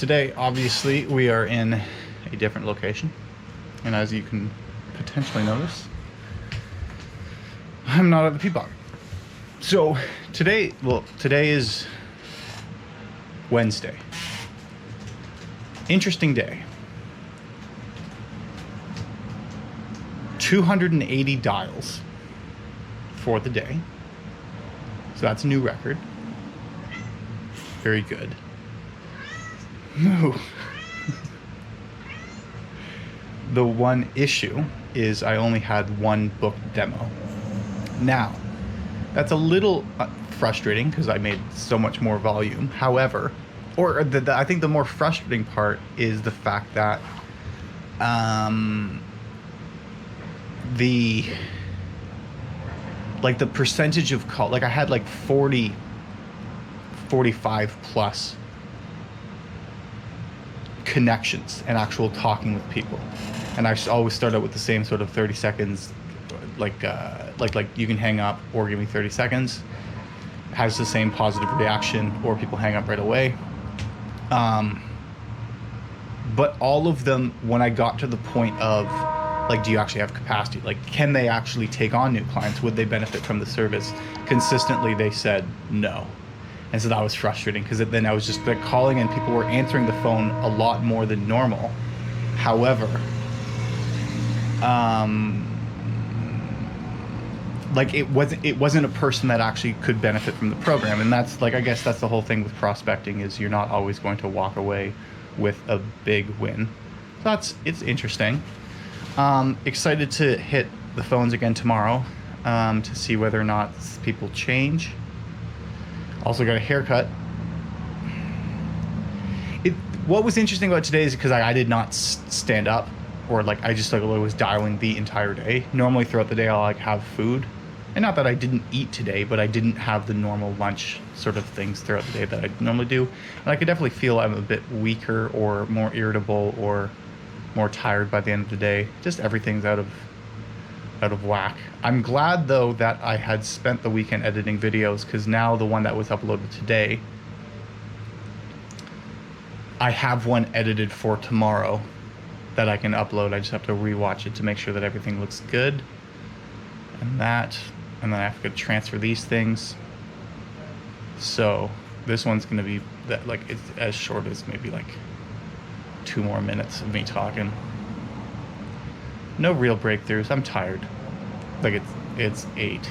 today, obviously, we are in a different location. And as you can potentially notice, I'm not at the Peapod. So today is Wednesday. Interesting day. 280 dials for the day. So that's a new record. Very good. No. The one issue is I only had one booked demo. Now, that's a little frustrating because I made so much more volume. However, I think the more frustrating part is the fact that the percentage of call, like I had like 45 plus connections and actual talking with people, and I always start out with the same sort of 30 seconds, like you can hang up or give me 30 seconds. It has the same positive reaction, or people hang up right away. But all of them, when I got to the point of like, do you actually have capacity? Like, can they actually take on new clients? Would they benefit from the service? Consistently, they said no. And so that was frustrating because then I was just like calling and people were answering the phone a lot more than normal. However, like it wasn't a person that actually could benefit from the program. And that's like, I guess that's the whole thing with prospecting, is you're not always going to walk away with a big win. So it's interesting. Excited to hit the phones again tomorrow to see whether or not people change. Also got a haircut. What was interesting about today is because I did not stand up, or like I just like was dialing the entire day. Normally throughout the day I'll like have food, and not that I didn't eat today, but I didn't have the normal lunch sort of things throughout the day that I normally do, and I could definitely feel I'm a bit weaker or more irritable or more tired by the end of the day. Just everything's out of whack. I'm glad though that I had spent the weekend editing videos, because now the one that was uploaded today, I have one edited for tomorrow that I can upload. I just have to rewatch it to make sure that everything looks good. And then I have to transfer these things. So this one's gonna be that, like, it's as short as maybe like 2 more minutes of me talking. No real breakthroughs. I'm tired. Like it's 8.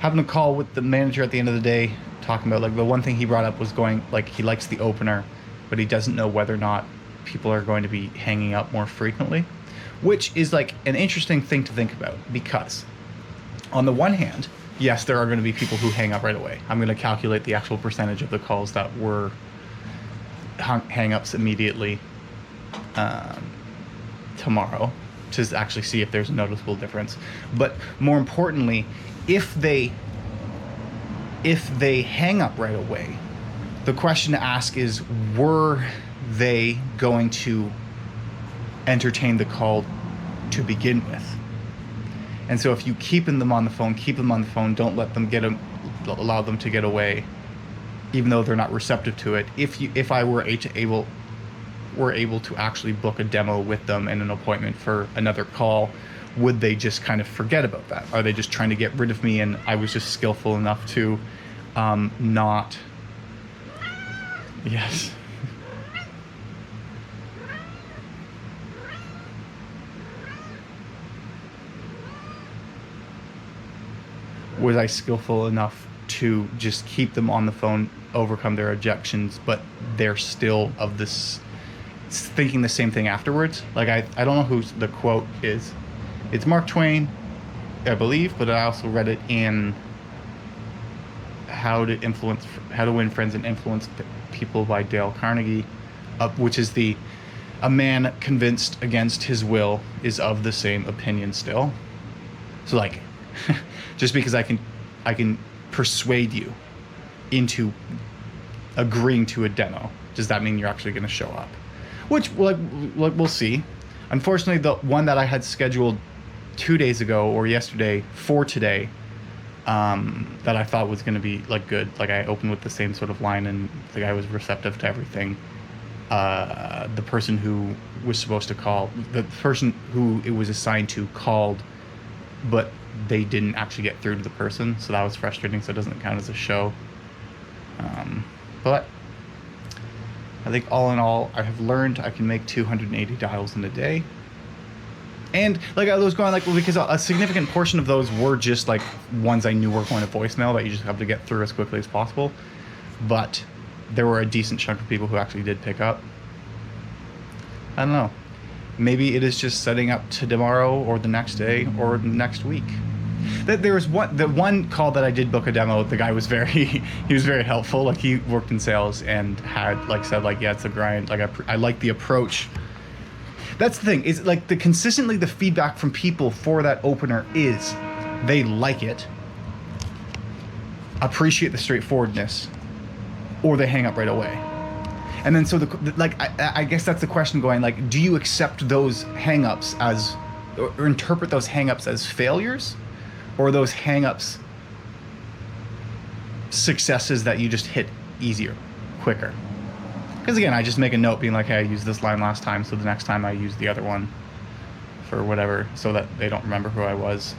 Having a call with the manager at the end of the day, talking about like the one thing he brought up was going, like, he likes the opener, but he doesn't know whether or not people are going to be hanging up more frequently, which is like an interesting thing to think about, because on the one hand, yes, there are going to be people who hang up right away. I'm going to calculate the actual percentage of the calls that were hang-ups immediately tomorrow to actually see if there's a noticeable difference. But more importantly, if they hang up right away, the question to ask is, were they going to entertain the call to begin with? And so if you keep them on the phone, don't let them allow them to get away, even though they're not receptive to it. If I were able to actually book a demo with them and an appointment for another call, would they just kind of forget about that? Are they just trying to get rid of me and I was just skillful enough to not... Yes. Was I skillful enough to just keep them on the phone, overcome their objections, but they're still of this thinking the same thing afterwards? Like I don't know who the quote is. It's Mark Twain, I believe, but I also read it in How to Win Friends and Influence People by Dale Carnegie, which is a man convinced against his will is of the same opinion still. So like, just because I can persuade you into agreeing to a demo, does that mean you're actually going to show up? Which, like we'll see. Unfortunately, the one that I had scheduled 2 days ago or yesterday for today, that I thought was going to be like good. Like I opened with the same sort of line, and the guy was receptive to everything. The person who was supposed to call, the person who it was assigned to called, but they didn't actually get through to the person, so that was frustrating. So it doesn't count as a show. But I think all in all, I have learned I can make 280 dials in a day. And like I was going like, well, because a significant portion of those were just like ones I knew were going to voicemail that you just have to get through as quickly as possible. But there were a decent chunk of people who actually did pick up. I don't know. Maybe it is just setting up to tomorrow or the next day or next week. There was the one call that I did book a demo. The guy was he was very helpful. Like he worked in sales and had like said like, yeah, it's a grind. Like I like the approach. That's the thing, is like consistently the feedback from people for that opener is they like it, appreciate the straightforwardness, or they hang up right away. And then so I guess that's the question going like, do you accept those hang-ups as, or interpret those hang-ups as failures, or those hang-ups successes that you just hit easier, quicker? Because again, I just make a note being like, hey, I used this line last time, so the next time I use the other one for whatever, so that they don't remember who I was.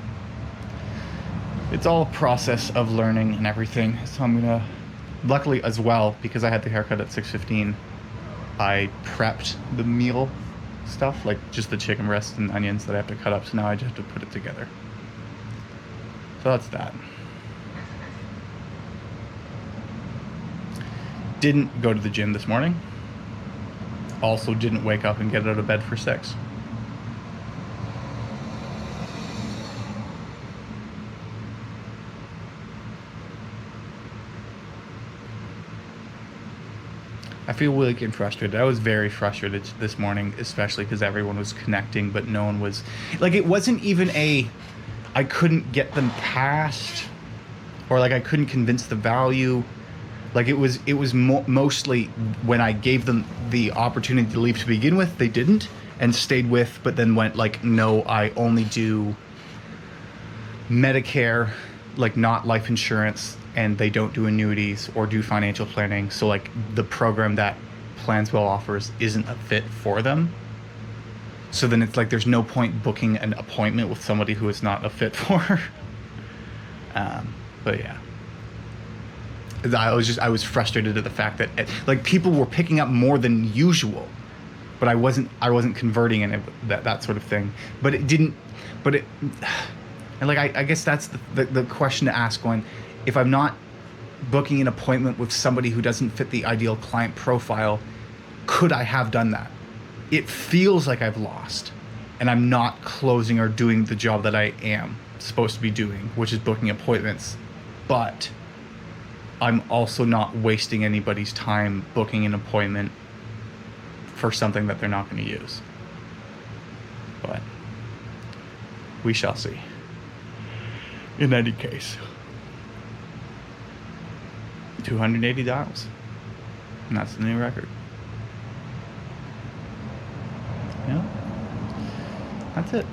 It's all a process of learning and everything. So I'm gonna, luckily as well, because I had the haircut at 6:15, I prepped the meal stuff, like just the chicken breast and onions that I have to cut up, so now I just have to put it together. So that's that. Didn't go to the gym this morning. Also didn't wake up and get out of bed for 6. I feel really getting frustrated. I was very frustrated this morning, especially because everyone was connecting, but no one was, like, it wasn't even I couldn't get them past, or like I couldn't convince the value. Like it was mostly when I gave them the opportunity to leave to begin with, they didn't, and stayed with, but then went like, no, I only do Medicare, like not life insurance, and they don't do annuities or do financial planning. So like the program that Planswell offers isn't a fit for them. So then it's like there's no point booking an appointment with somebody who is not a fit for. But yeah. I was frustrated at the fact that like people were picking up more than usual, but I wasn't converting in it, that sort of thing. But it didn't. And like I guess that's the question to ask. Going, if I'm not booking an appointment with somebody who doesn't fit the ideal client profile, could I have done that? It feels like I've lost, and I'm not closing or doing the job that I am supposed to be doing, which is booking appointments, but I'm also not wasting anybody's time booking an appointment for something that they're not going to use. But we shall see. In any case, 280 dials, and that's the new record. Yeah, that's it.